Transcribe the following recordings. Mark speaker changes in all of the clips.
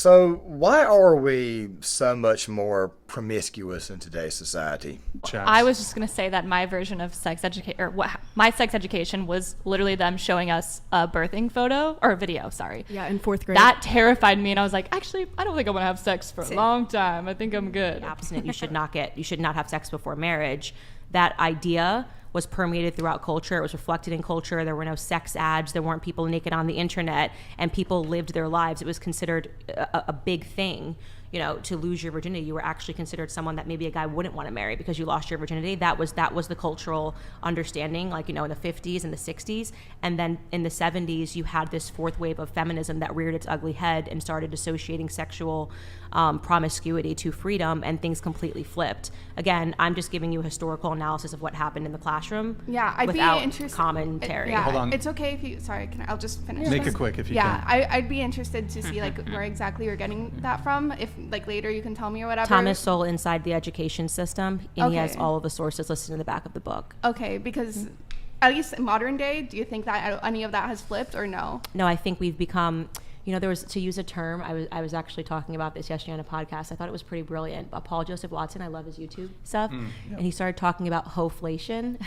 Speaker 1: So why are we so much more promiscuous in today's society?
Speaker 2: I was just going to say that my version of sex education, or my sex education was literally them showing us a birthing photo or a video, sorry.
Speaker 3: Yeah, in 4th grade.
Speaker 2: That terrified me, and I was like, actually, I don't think I want to have sex for a long time. I think I'm good.
Speaker 4: Abstinent. You should not have sex before marriage. That idea was permeated throughout culture. It was reflected in culture. There were no sex ads. There weren't people naked on the internet, and people lived their lives. It was considered a big thing, to lose your virginity. You were actually considered someone that maybe a guy wouldn't want to marry because you lost your virginity. That was the cultural understanding, in the 50s and the 60s. And then in the 70s, you had this fourth wave of feminism that reared its ugly head and started associating sexual promiscuity to freedom, and things completely flipped. Again, I'm just giving you a historical analysis of what happened in the classroom.
Speaker 3: Yeah, I'd
Speaker 4: without
Speaker 3: be interested.
Speaker 4: Commentary.
Speaker 5: Hold on.
Speaker 3: It's okay if you. Sorry, I'll just finish.
Speaker 5: Make it quick if you
Speaker 3: can.
Speaker 5: can.
Speaker 3: Yeah, I'd be interested to see where exactly you're getting that from. If later you can tell me or whatever.
Speaker 4: Thomas Sowell, Inside the Education System, and he has all of the sources listed in the back of the book.
Speaker 3: Okay, because at least in modern day, do you think that any of that has flipped or no?
Speaker 4: No, I think we've become. There was, to use a term, I was actually talking about this yesterday on a podcast. I thought it was pretty brilliant. Paul Joseph Watson, I love his YouTube stuff. And he started talking about Hoeflation.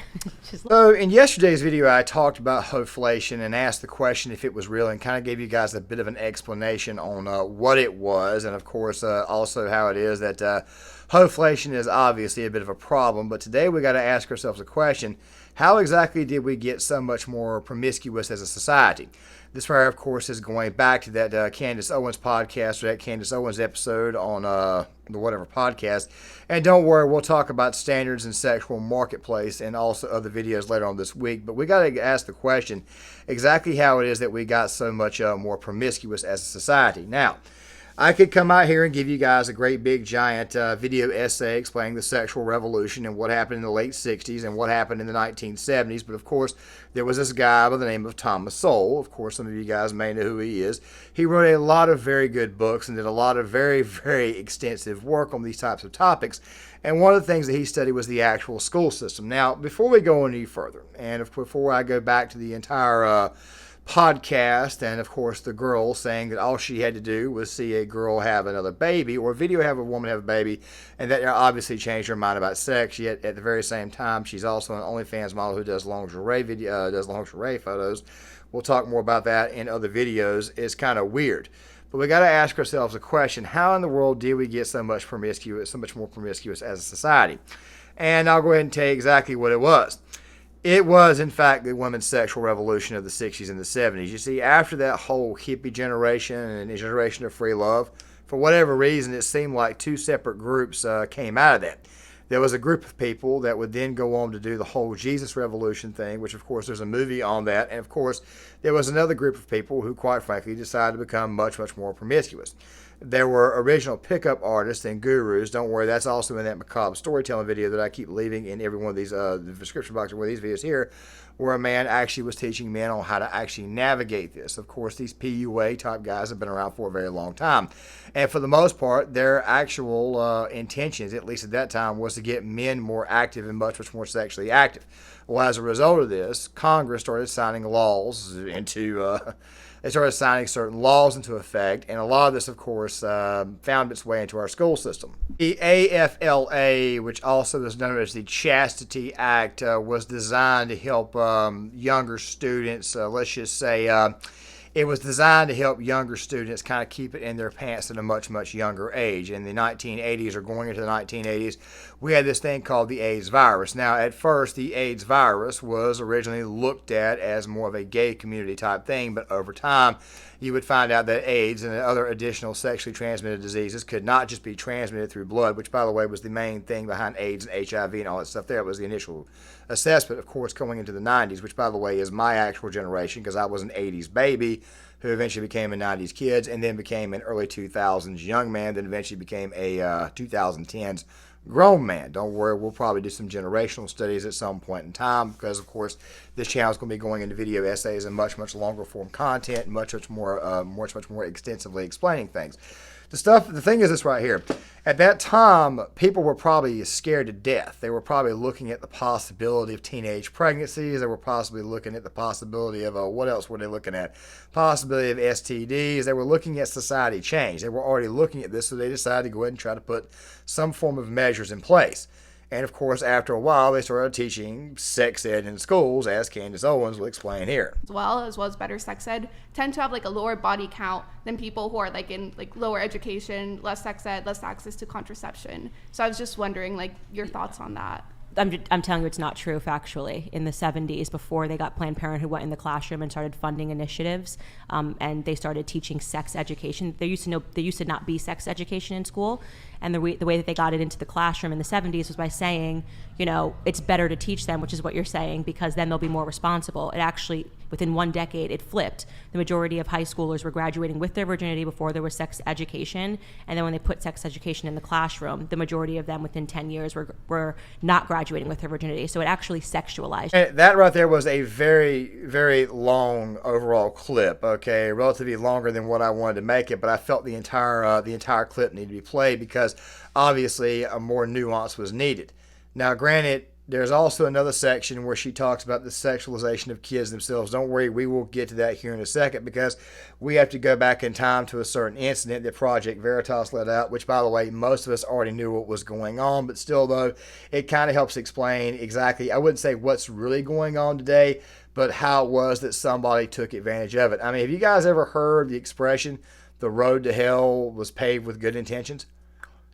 Speaker 1: So in yesterday's video, I talked about Hoeflation and asked the question if it was real, and kind of gave you guys a bit of an explanation on what it was, and of course also how it is that Hoeflation is obviously a bit of a problem. But today we got to ask ourselves a question: how exactly did we get so much more promiscuous as a society? This right, of course, is going back to that Candace Owens podcast, or that Candace Owens episode on the whatever podcast. And don't worry, we'll talk about standards in sexual marketplace and also other videos later on this week. But we got to ask the question exactly how it is that we got so much more promiscuous as a society. Now, I could come out here and give you guys a great big giant video essay explaining the sexual revolution and what happened in the late 60s and what happened in the 1970s. But of course, there was this guy by the name of Thomas Sowell. Of course, some of you guys may know who he is. He wrote a lot of very good books and did a lot of very, very extensive work on these types of topics. And one of the things that he studied was the actual school system. Now, before we go any further, and before I go back to the entire podcast, and of course the girl saying that all she had to do was see a girl have another baby, or video have a woman have a baby, and that obviously changed her mind about sex. Yet at the very same time, she's also an OnlyFans model who does lingerie photos. We'll talk more about that in other videos. It's kind of weird, but we got to ask ourselves a question: how in the world did we get so much more promiscuous as a society? And I'll go ahead and tell you exactly what it was. It was, in fact, the women's sexual revolution of the 60s and the 70s. You see, after that whole hippie generation and the generation of free love, for whatever reason, it seemed like two separate groups came out of that. There was a group of people that would then go on to do the whole Jesus Revolution thing, which, of course, there's a movie on that. And, of course, there was another group of people who, quite frankly, decided to become much, much more promiscuous. There were original pickup artists and gurus. Don't worry, that's also in that macabre storytelling video that I keep leaving in every one of these the description box of one of these videos here, where a man actually was teaching men on how to actually navigate this. Of course, these PUA type guys have been around for a very long time. And for the most part, their actual intentions, at least at that time, was to get men more active and much, much more sexually active. Well, as a result of this, Congress started signing laws into... They started signing certain laws into effect, and a lot of this, of course, found its way into our school system. The AFLA, which also is known as the Chastity Act, was designed to help younger students, let's just say, it was designed to help younger students kind of keep it in their pants at a much, much younger age. In the 1980s or going into the 1980s, we had this thing called the AIDS virus. Now, at first, the AIDS virus was originally looked at as more of a gay community type thing, but over time, you would find out that AIDS and other additional sexually transmitted diseases could not just be transmitted through blood, which, by the way, was the main thing behind AIDS and HIV and all that stuff there. It was the initial assessment, of course, going into the 90s, which, by the way, is my actual generation, because I was an 80s baby who eventually became a 90s kid and then became an early 2000s young man, then eventually became a 2010s grown man. Don't worry, we'll probably do some generational studies at some point in time, because, of course, this channel is going to be going into video essays and much, much longer form content, much more extensively explaining things. The thing is this right here. At that time, people were probably scared to death. They were probably looking at the possibility of teenage pregnancies. They were possibly looking at the possibility of, what else were they looking at? Possibility of STDs. They were looking at society change. They were already looking at this, so they decided to go ahead and try to put some form of measures in place. And of course, after a while, they started teaching sex ed in schools, as Candace Owens will explain here.
Speaker 3: As well as better sex ed, tend to have like a lower body count than people who are like in like lower education, less sex ed, less access to contraception. So I was just wondering like your thoughts on that.
Speaker 4: I'm telling you it's not true factually. In the 70s, before they got Planned Parenthood went in the classroom and started funding initiatives, and they started teaching sex education. There used to not be sex education in school, and the way that they got it into the classroom in the 70s was by saying, it's better to teach them, which is what you're saying, because then they'll be more responsible. It actually, within 1 decade, it flipped. The majority of high schoolers were graduating with their virginity before there was sex education, and then when they put sex education in the classroom, the majority of them within 10 years were not graduating with their virginity. So it actually sexualized.
Speaker 1: And that right there was a very, very long overall clip, okay, relatively longer than what I wanted to make it, but I felt the entire clip needed to be played because obviously a more nuance was needed. Now, granted, there's also another section where she talks about the sexualization of kids themselves. Don't worry, we will get to that here in a second because we have to go back in time to a certain incident that Project Veritas let out, which, by the way, most of us already knew what was going on. But still, though, it kind of helps explain exactly, I wouldn't say what's really going on today, but how it was that somebody took advantage of it. I mean, have you guys ever heard the expression, the road to hell was paved with good intentions?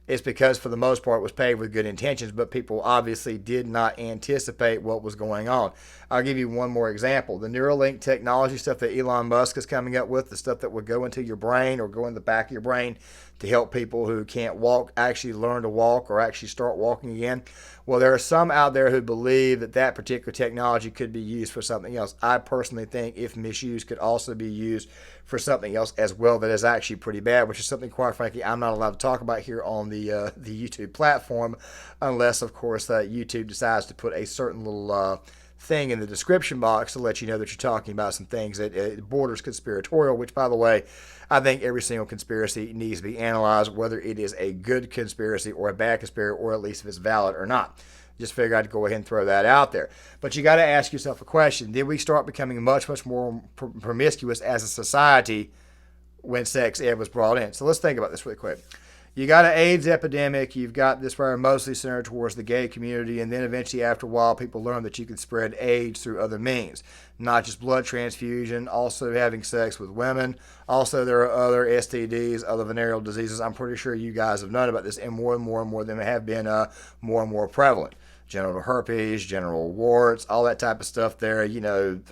Speaker 1: It's because, for the most part, it was paved with good intentions, but people obviously did not anticipate what was going on. I'll give you one more example. The Neuralink technology stuff that Elon Musk is coming up with, the stuff that would go into your brain or go in the back of your brain to help people who can't walk actually learn to walk or actually start walking again. Well, there are some out there who believe that that particular technology could be used for something else. I personally think, if misused, could also be used for something else as well that is actually pretty bad, which is something, quite frankly, I'm not allowed to talk about here on the YouTube platform unless, of course, YouTube decides to put a certain little thing in the description box to let you know that you're talking about some things that borders conspiratorial, which, by the way, I think every single conspiracy needs to be analyzed, whether it is a good conspiracy or a bad conspiracy, or at least if it's valid or not. Just figured I'd go ahead and throw that out there. But you got to ask yourself a question. Did we start becoming much, much more promiscuous as a society when sex ed was brought in? So let's think about this really quick. You got an AIDS epidemic. You've got this where mostly centered towards the gay community. And then eventually, after a while, people learn that you can spread AIDS through other means. Not just blood transfusion, also having sex with women. Also, there are other STDs, other venereal diseases. I'm pretty sure you guys have known about this. And more of them have been more and more prevalent. Genital herpes, genital warts, all that type of stuff there.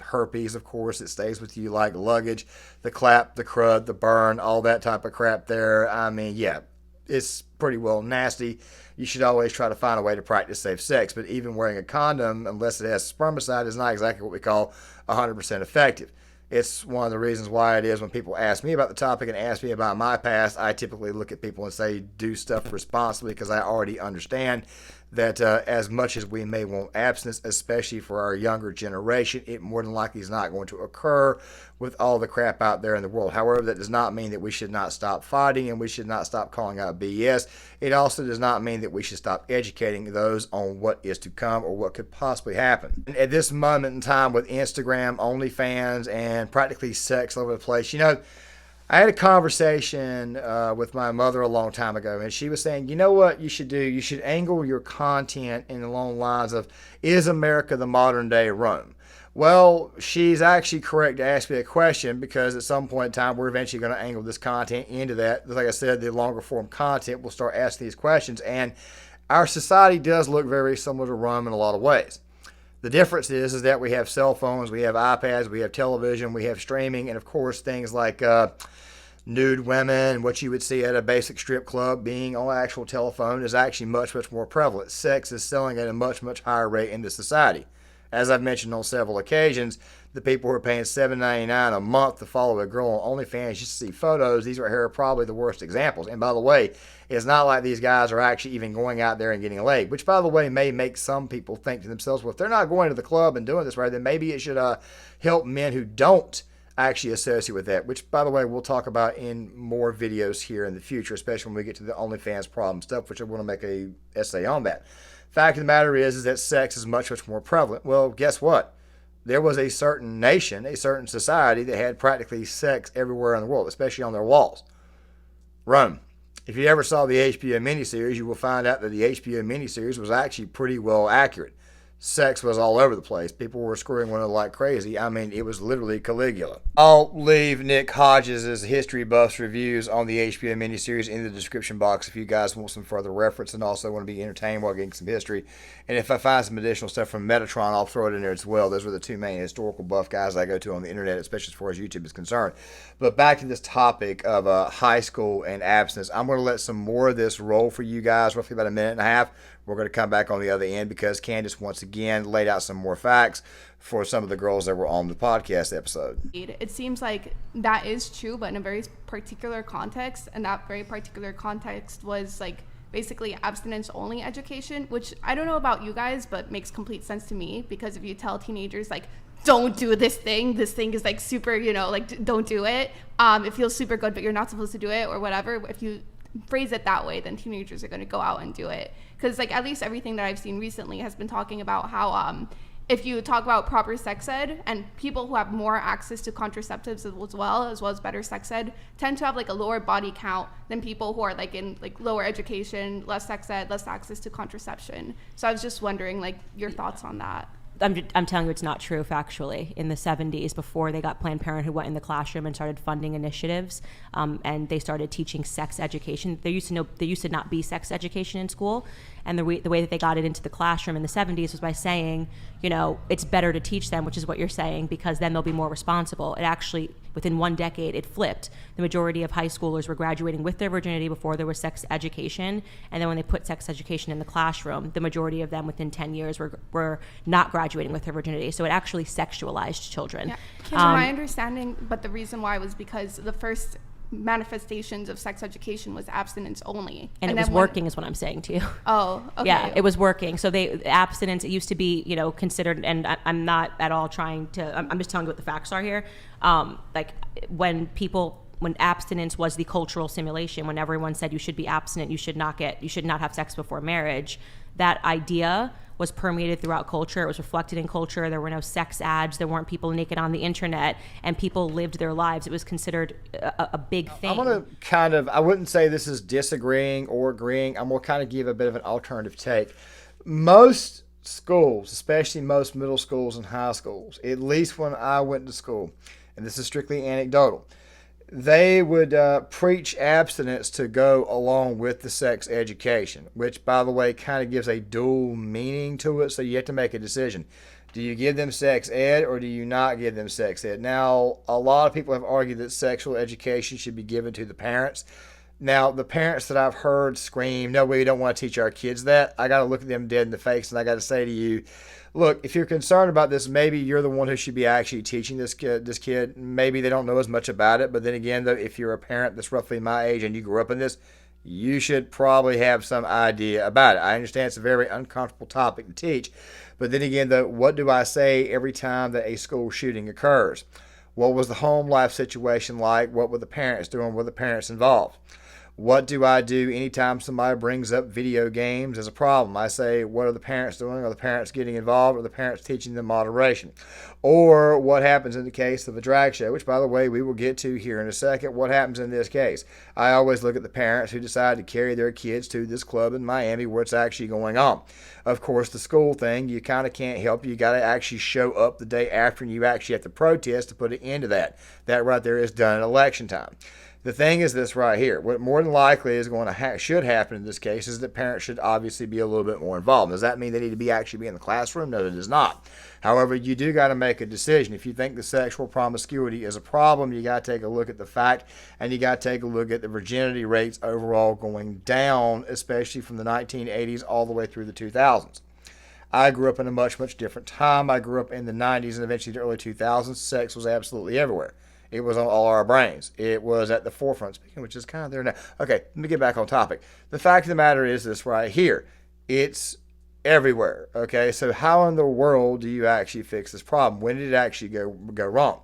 Speaker 1: Herpes, of course, it stays with you like luggage. The clap, the crud, the burn, all that type of crap there. I mean, yeah. It's pretty well nasty. You should always try to find a way to practice safe sex, but even wearing a condom, unless it has spermicide, is not exactly what we call 100% effective. It's one of the reasons why it is when people ask me about the topic and ask me about my past, I typically look at people and say, do stuff responsibly, because I already understand that as much as we may want abstinence, especially for our younger generation, it more than likely is not going to occur with all the crap out there in the world. However, that does not mean that we should not stop fighting and we should not stop calling out BS. It also does not mean that we should stop educating those on what is to come or what could possibly happen. And at this moment in time, with Instagram, OnlyFans, and practically sex all over the place, I had a conversation with my mother a long time ago, and she was saying, you know what you should do? You should angle your content in along the lines of, is America the modern day Rome? Well, she's actually correct to ask me a question, because at some point in time, we're eventually going to angle this content into that. Like I said, the longer form content will start asking these questions, and our society does look very similar to Rome in a lot of ways. The difference is that we have cell phones, we have iPads, we have television, we have streaming, and of course things like nude women, what you would see at a basic strip club being on actual telephone, is actually much, much more prevalent. Sex is selling at a much, much higher rate in this society. As I've mentioned on several occasions, the people who are paying $7.99 a month to follow a girl on OnlyFans just to see photos, these right here are probably the worst examples. And by the way, it's not like these guys are actually even going out there and getting laid, which, by the way, may make some people think to themselves, well, if they're not going to the club and doing this right, then maybe it should help men who don't actually associated with that, which, by the way, we'll talk about in more videos here in the future, especially when we get to the OnlyFans problem stuff, which I want to make a essay on that. Fact of the matter is that sex is much, much more prevalent. Well, guess what? There was a certain nation, a certain society that had practically sex everywhere in the world, especially on their walls. Rome. If you ever saw the HBO miniseries, you will find out that the HBO miniseries was actually pretty well accurate. Sex was all over the place. People were screwing one another like crazy. I mean, it was literally Caligula. I'll leave Nick Hodges' History Buffs reviews on the HBO miniseries in the description box if you guys want some further reference and also want to be entertained while getting some history. And if I find some additional stuff from Metatron, I'll throw it in there as well. Those are the two main historical buff guys I go to on the internet, especially as far as YouTube is concerned. But back to this topic of high school and abstinence. I'm going to let some more of this roll for you guys, roughly about a minute and a half. We're going to come back on the other end because Candace once again laid out some more facts for some of the girls that were on the podcast episode.
Speaker 3: It seems like that is true, but in a very particular context, and that very particular context was like basically abstinence only education, which I don't know about you guys, but makes complete sense to me, because if you tell teenagers like, don't do this thing is like super, like don't do it, it feels super good but you're not supposed to do it or whatever, if you phrase it that way, then teenagers are going to go out and do it. Because like at least everything that I've seen recently has been talking about how if you talk about proper sex ed, and people who have more access to contraceptives as well as better sex ed, tend to have like a lower body count than people who are like in like lower education, less sex ed, less access to contraception. So I was just wondering like your thoughts on that.
Speaker 4: I'm telling you it's not true factually. In the 70s, before they got Planned Parenthood, went in the classroom and started funding initiatives, and they started teaching sex education. There used to not be sex education in school, and the way that they got it into the classroom in the 70s was by saying, it's better to teach them, which is what you're saying, because then they'll be more responsible. It actually, within one decade, it flipped. The majority of high schoolers were graduating with their virginity before there was sex education, and then when they put sex education in the classroom, the majority of them within 10 years were not graduating with their virginity. So it actually sexualized children.
Speaker 3: Yeah. My understanding, but the reason why was because the first manifestations of sex education was abstinence only,
Speaker 4: and it was working is what I'm saying to you.
Speaker 3: Oh, okay.
Speaker 4: Yeah, it was working. So abstinence, it used to be considered, and I'm not at all trying to, I'm just telling you what the facts are here. Like when abstinence was the cultural simulation, when everyone said you should be abstinent, you should not have sex before marriage, that idea was permeated throughout culture. It was reflected in culture. There were no sex ads. There weren't people naked on the internet, and people lived their lives. It was considered a big thing.
Speaker 1: I'm going to I wouldn't say this is disagreeing or agreeing. I'm going to kind of give a bit of an alternative take. Most schools, especially most middle schools and high schools, at least when I went to school, and this is strictly anecdotal, they would preach abstinence to go along with the sex education, which, by the way, kind of gives a dual meaning to it. So you have to make a decision. Do you give them sex ed or do you not give them sex ed? Now, a lot of people have argued that sexual education should be given to the parents. Now, the parents that I've heard scream, no, we don't want to teach our kids that, I got to look at them dead in the face and I got to say to you, look, if you're concerned about this, maybe you're the one who should be actually teaching this kid. Maybe they don't know as much about it. But then again, though, if you're a parent that's roughly my age and you grew up in this, you should probably have some idea about it. I understand it's a very uncomfortable topic to teach. But then again, though, what do I say every time that a school shooting occurs? What was the home life situation like? What were the parents doing? Were the parents involved? What do I do anytime somebody brings up video games as a problem? I say, what are the parents doing? Are the parents getting involved? Are the parents teaching them moderation? Or what happens in the case of a drag show, which, by the way, we will get to here in a second. What happens in this case? I always look at the parents who decide to carry their kids to this club in Miami where it's actually going on. Of course, the school thing, you kind of can't help. You got to actually show up the day after and you actually have to protest to put an end to that. That right there is done at election time. The thing is this right here. What more than likely is going to should happen in this case is that parents should obviously be a little bit more involved. Does that mean they need to actually be in the classroom? No, it does not. However, you do got to make a decision. If you think the sexual promiscuity is a problem, you got to take a look at the fact, and you got to take a look at the virginity rates overall going down, especially from the 1980s all the way through the 2000s. I grew up in a much, much different time. I grew up in the 90s and eventually the early 2000s. Sex was absolutely everywhere. It was on all our brains. It was at the forefront, speaking, which is kind of there now. Okay, let me get back on topic. The fact of the matter is this right here. It's everywhere. Okay, so how in the world do you actually fix this problem? When did it actually go wrong?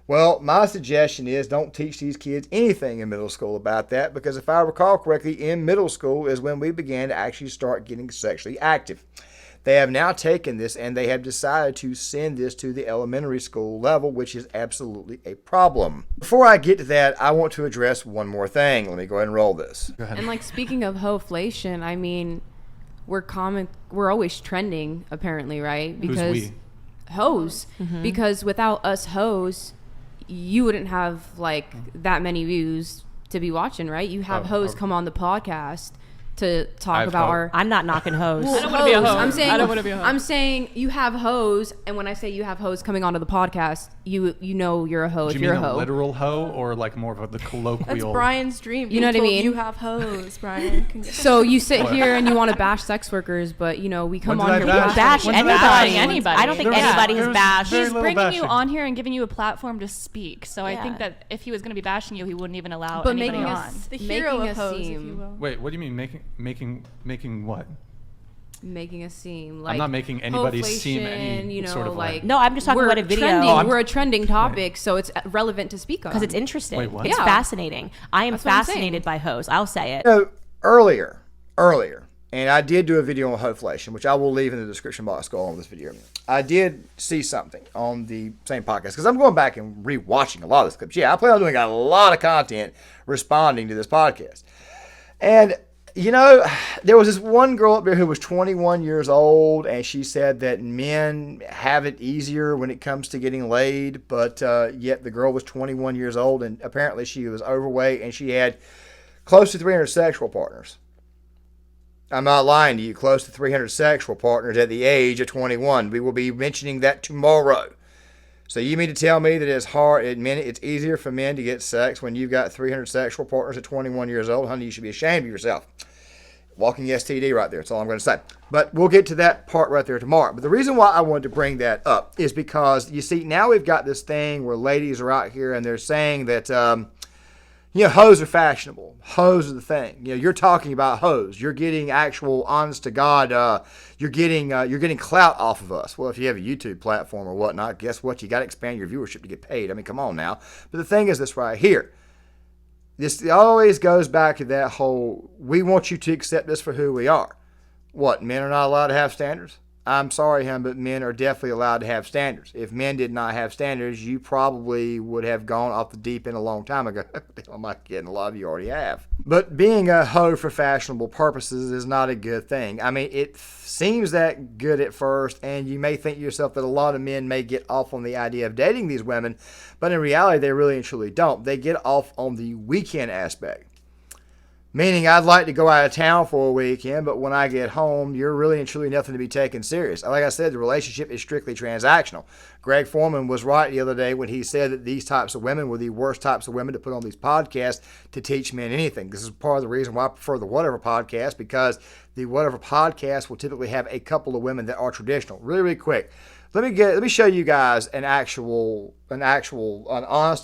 Speaker 1: Well, my suggestion is don't teach these kids anything in middle school about that, because if I recall correctly, in middle school is when we began to actually start getting sexually active. They have now taken this and they have decided to send this to the elementary school level, which is absolutely a problem. Before I get to that, I want to address one more thing. Let me go ahead and roll this.
Speaker 5: Go ahead. And like speaking of Hoeflation, I mean, we're always trending apparently, right? Because
Speaker 6: Who's we?
Speaker 5: Hoes. Mm-hmm. Because without us hoes, you wouldn't have like that many views to be watching, right? You have hoes come on the podcast to talk about our...
Speaker 4: I'm not knocking hoes.
Speaker 2: I don't want to be a hoe.
Speaker 5: I don't want to be a hoe. I'm saying you have hoes, and when I say you have hoes coming onto the podcast, you know you're a hoe if you're a hoe.
Speaker 6: Do you mean a literal hoe or like more of the colloquial?
Speaker 7: That's Brian's dream.
Speaker 5: You know what I mean?
Speaker 7: You have hoes, Brian.
Speaker 5: So you sit here and you want to bash sex workers, but you know we come on here.
Speaker 4: Bash anybody. I don't think anybody has bashed.
Speaker 2: He's bringing you on here and giving you a platform to speak. So I think that if he was going to be bashing you, he wouldn't even allow anybody on.
Speaker 7: The hero of hoes, if you will.
Speaker 6: Wait, what do you mean making what?
Speaker 5: Making a seem like
Speaker 6: I'm not making anybody seem any sort of like.
Speaker 4: No, I'm just talking about a video.
Speaker 5: We're a trending topic, so it's relevant to speak on
Speaker 4: because it's interesting.
Speaker 6: Wait, what?
Speaker 4: It's fascinating. I am fascinated by hoes. I'll say it.
Speaker 1: You know, earlier, and I did do a video on Hoeflation, which I will leave in the description box. Go on this video. I did see something on the same podcast because I'm going back and rewatching a lot of this clips. Yeah, I plan on doing a lot of content responding to this podcast, and. You know, there was this one girl up there who was 21 years old, and she said that men have it easier when it comes to getting laid, but yet the girl was 21 years old, and apparently she was overweight, and she had close to 300 sexual partners. I'm not lying to you, close to 300 sexual partners at the age of 21. We will be mentioning that tomorrow. So you mean to tell me that it's easier for men to get sex when you've got 300 sexual partners at 21 years old? Honey, you should be ashamed of yourself. Walking STD right there. That's all I'm going to say. But we'll get to that part right there tomorrow. But the reason why I wanted to bring that up is because, you see, now we've got this thing where ladies are out here and they're saying that, hoes are fashionable. Hoes are the thing. You're talking about hoes. You're getting actual, honest to God, you're getting clout off of us. Well, if you have a YouTube platform or whatnot, guess what? You got to expand your viewership to get paid. I mean, come on now. But the thing is this right here. This always goes back to that whole, we want you to accept us for who we are. What, men are not allowed to have standards? I'm sorry, hon, but men are definitely allowed to have standards. If men did not have standards, you probably would have gone off the deep end a long time ago. What the hell am I kidding? A lot of you already have. But being a hoe for fashionable purposes is not a good thing. I mean, it seems that good at first, and you may think to yourself that a lot of men may get off on the idea of dating these women, but in reality, they really and truly don't. They get off on the weekend aspect. Meaning, I'd like to go out of town for a weekend, but when I get home, you're really and truly nothing to be taken serious. Like I said, the relationship is strictly transactional. Greg Foreman was right the other day when he said that these types of women were the worst types of women to put on these podcasts to teach men anything. This is part of the reason why I prefer the Whatever podcast, because the Whatever podcast will typically have a couple of women that are traditional. Really, really quick. Let me show you guys an honest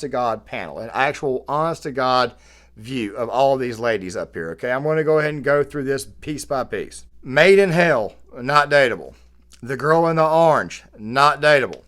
Speaker 1: to God panel, an actual honest to God view of all of these ladies up here. Okay, I'm going to go ahead and go through this piece by piece. Made in Hell, not dateable. The girl in the orange, not dateable.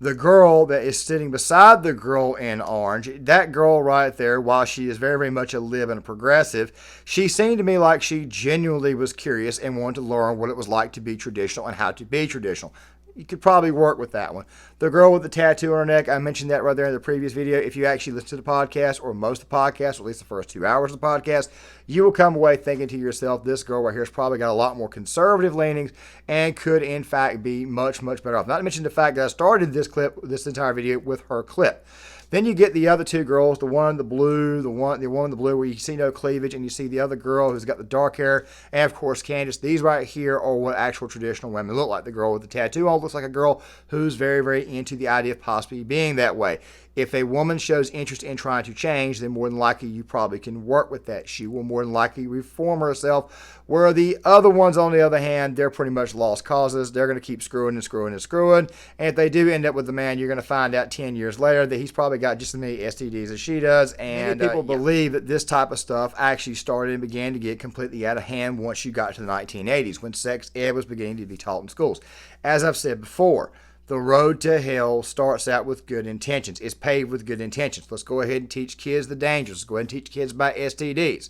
Speaker 1: The girl that is sitting beside the girl in orange, that girl right there, while she is very, very much a lib and a progressive, she seemed to me like she genuinely was curious and wanted to learn what it was like to be traditional and how to be traditional. You could probably work with that one. The girl with the tattoo on her neck, I mentioned that right there in the previous video. If you actually listen to the podcast, or most of the podcast, or at least the first 2 hours of the podcast, you will come away thinking to yourself, this girl right here has probably got a lot more conservative leanings and could, in fact, be much, much better off. Not to mention the fact that I started this entire video with her clip. Then you get the other two girls, the one in the blue, the one in the blue where you see no cleavage, and you see the other girl who's got the dark hair, and of course Candace. These right here are what actual traditional women look like. The girl with the tattoo all looks like a girl who's very, very into the idea of possibly being that way. If a woman shows interest in trying to change, then more than likely you probably can work with that. She will more than likely reform herself, where the other ones, on the other hand, they're pretty much lost causes. They're going to keep screwing and screwing and screwing. And if they do end up with the man, you're going to find out 10 years later that he's probably got just as many STDs as she does. And people believe that this type of stuff actually started and began to get completely out of hand once you got to the 1980s, when sex ed was beginning to be taught in schools. As I've said before, The road to hell starts out with good intentions. It's paved with good intentions. Let's go ahead and teach kids the dangers. Let's go ahead and teach kids about STDs.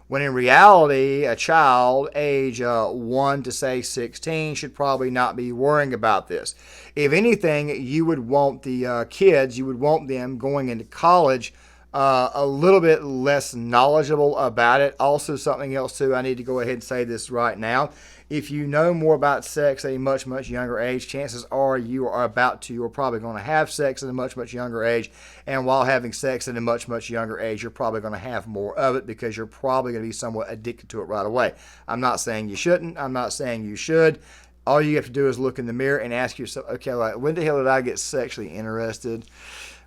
Speaker 1: When in reality, a child age 1 to say 16 should probably not be worrying about this. If anything, you would want the kids, you would want them going into college a little bit less knowledgeable about it. Also, something else too, I need to go ahead and say this right now. If you know more about sex at a much, much younger age, chances are you are probably going to have sex at a much, much younger age. And while having sex at a much, much younger age, you're probably going to have more of it because you're probably going to be somewhat addicted to it right away. I'm not saying you shouldn't. I'm not saying you should. All you have to do is look in the mirror and ask yourself, okay, like, when the hell did I get sexually interested?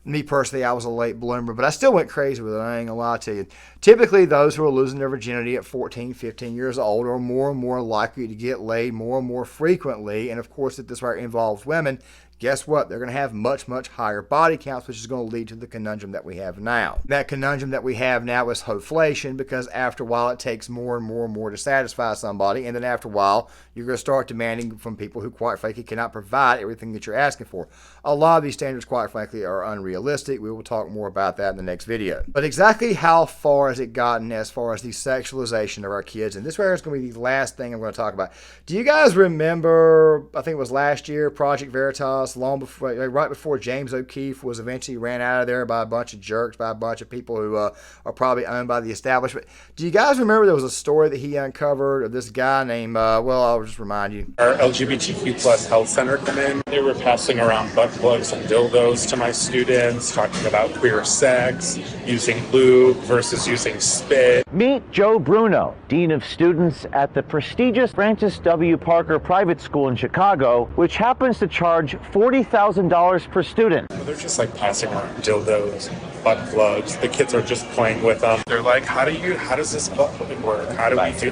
Speaker 1: Me personally, I was a late bloomer, but I still went crazy with it. I ain't gonna lie to you. Typically, those who are losing their virginity at 14, 15 years old are more and more likely to get laid more and more frequently. And of course, if this right involves women, guess what? They're going to have much, much higher body counts, which is going to lead to the conundrum that we have now. That conundrum that we have now is Hoeflation, because after a while, it takes more and more and more to satisfy somebody. And then after a while, you're going to start demanding from people who, quite frankly, cannot provide everything that you're asking for. A lot of these standards, quite frankly, are unrealistic. We will talk more about that in the next video. But exactly how far has it gotten as far as the sexualization of our kids? And this right here is going to be the last thing I'm going to talk about. Do you guys remember, I think it was last year, Project Veritas, long before, right before James O'Keefe was eventually ran out of there by a bunch of jerks, by a bunch of people who are probably owned by the establishment? Do you guys remember there was a story that he uncovered of this guy named, well, I'll just remind you.
Speaker 8: Our LGBTQ plus health center come in. They were passing around butt plugs and dildos to my students, talking about queer sex, using lube versus using spit.
Speaker 9: Meet Joe Bruno, Dean of Students at the prestigious Francis W. Parker Private School in Chicago, which happens to charge $40,000 per student.
Speaker 8: They're just like passing around dildos, butt plugs. The kids are just playing with them. They're like, how does this butt plug work? How do we do,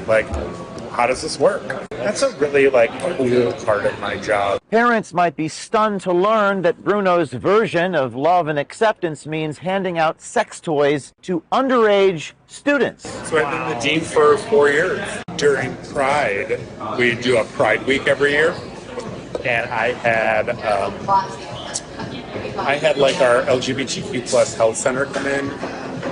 Speaker 8: how does this work? That's a really cool part of my job.
Speaker 9: Parents might be stunned to learn that Bruno's version of love and acceptance means handing out sex toys to underage students.
Speaker 8: So I've been the dean for 4 years. During Pride, we do a Pride Week every year, and I had our LGBTQ plus health center come in.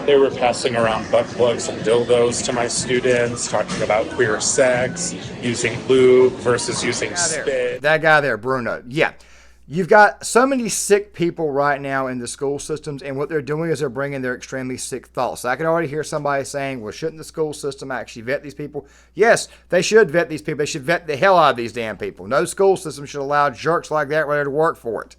Speaker 8: They were passing around butt plugs and dildos to my students, talking about queer sex, using lube versus using spit.
Speaker 1: That guy there, Bruno. Yeah. You've got so many sick people right now in the school systems, and what they're doing is they're bringing their extremely sick thoughts. So I can already hear somebody saying, well, shouldn't the school system actually vet these people? Yes, they should vet these people. They should vet the hell out of these damn people. No school system should allow jerks like that right there to work for it.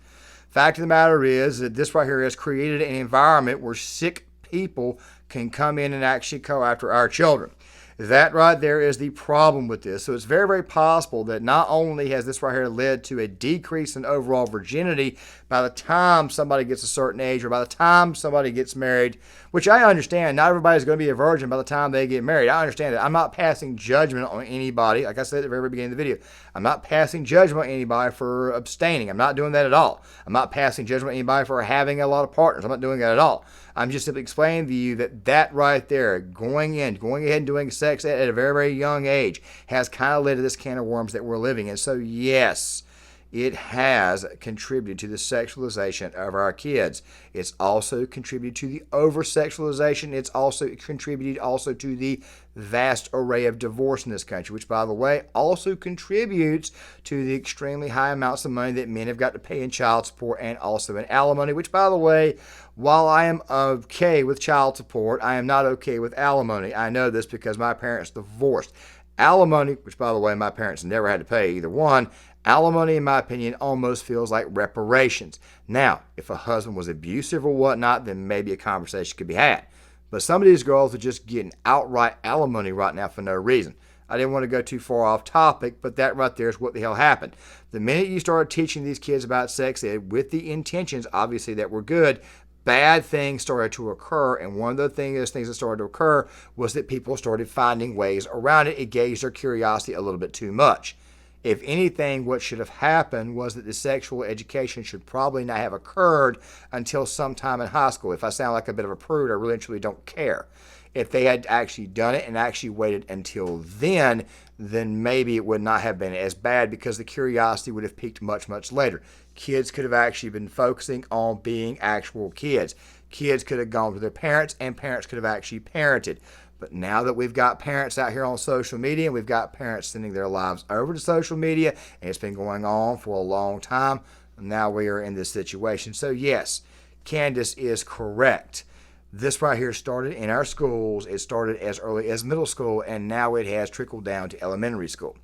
Speaker 1: Fact of the matter is that this right here has created an environment where sick people can come in and actually go after our children. That right there is the problem with this. So it's very, very possible that not only has this right here led to a decrease in overall virginity by the time somebody gets a certain age or by the time somebody gets married, which I understand, not everybody's going to be a virgin by the time they get married. I understand that. I'm not passing judgment on anybody. Like I said at the very beginning of the video, I'm not passing judgment on anybody for abstaining. I'm not doing that at all. I'm not passing judgment on anybody for having a lot of partners. I'm not doing that at all. I'm just simply explaining to you that right there, going ahead and doing sex at a very, very young age has kind of led to this can of worms that we're living in. So yes, it has contributed to the sexualization of our kids. It's also contributed to the over-sexualization. It's also contributed to the vast array of divorce in this country, which, by the way, also contributes to the extremely high amounts of money that men have got to pay in child support and also in alimony, which, by the way, while I am okay with child support, I am not okay with alimony. I know this because my parents divorced. Alimony, which, by the way, my parents never had to pay either one, alimony, in my opinion, almost feels like reparations. Now, if a husband was abusive or whatnot, then maybe a conversation could be had. But some of these girls are just getting outright alimony right now for no reason. I didn't want to go too far off topic, but that right there is what the hell happened. The minute you started teaching these kids about sex ed with the intentions, obviously, that were good, bad things started to occur, and one of the things that started to occur was that people started finding ways around it. It gauged their curiosity a little bit too much. If anything, what should have happened was that the sexual education should probably not have occurred until sometime in high school. If I sound like a bit of a prude, I really and truly don't care. If they had actually done it and actually waited until then maybe it would not have been as bad, because the curiosity would have peaked much, much later. Kids could have actually been focusing on being actual kids. Kids could have gone to their parents, and parents could have actually parented. But now that we've got parents out here on social media, and we've got parents sending their lives over to social media, and it's been going on for a long time, now we are in this situation. So yes, Candace is correct. This right here started in our schools. It started as early as middle school, and now it has trickled down to elementary school.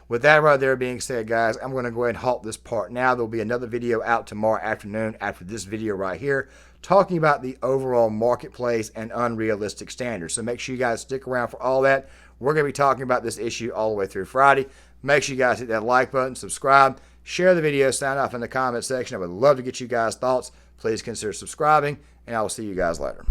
Speaker 1: With that right there being said, guys, I'm going to go ahead and halt this part now. There'll be another video out tomorrow afternoon after this video right here, talking about the overall marketplace and unrealistic standards. So make sure you guys stick around for all that. We're going to be talking about this issue all the way through Friday. Make sure you guys hit that like button, subscribe, share the video, sign off in the comment section. I would love to get you guys' thoughts. Please consider subscribing, and I will see you guys later.